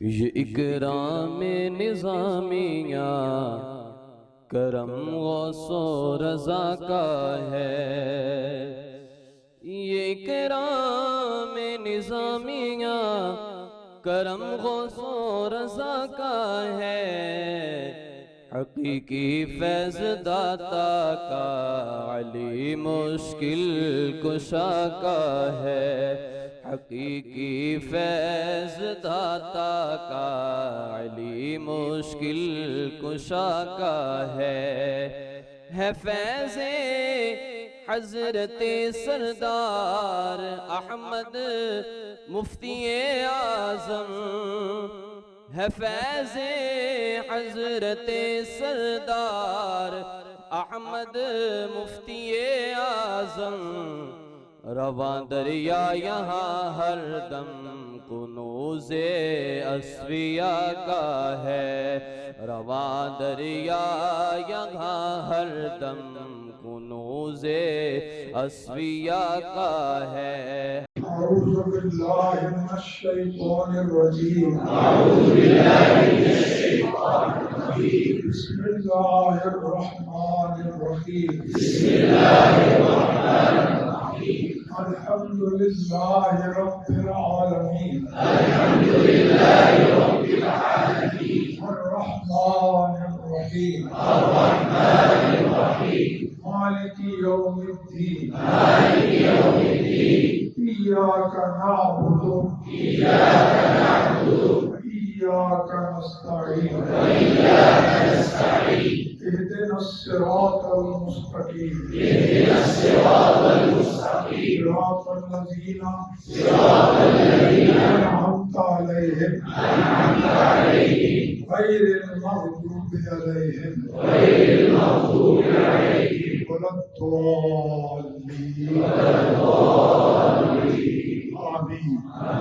یہ اکرام نظامیہ کرم غوث و رضا کا ہے، یہ اکرام نظامیہ کرم غوث و رضا کا ہے، حقیقی فیض داتا کا علی مشکل کشا کا ہے، حقیقی فیض داتا کا علی مشکل کشا کا ہے فیض حضرت سردار احمد مفتی اعظم، ہے فیض حضرت سردار احمد مفتی اعظم، رواں دریا یہاں ہر دم کنوز اصفیاء کا ہے، رواں دریا یہاں ہر دم کنوز اصفیاء کا ہے۔ اعوذ باللہ من الشیطان الرجیم، بسم اللہ الرحمن الرحیم، الحمد للہ رب العالمین، الرحمن الرحیم، مالک یوم الدین، إياك نعبد وإياك نستعين اهدنا الصراط المستقيم صراط الذين أنعمت عليهم غير المغضوب عليهم ولا الضالين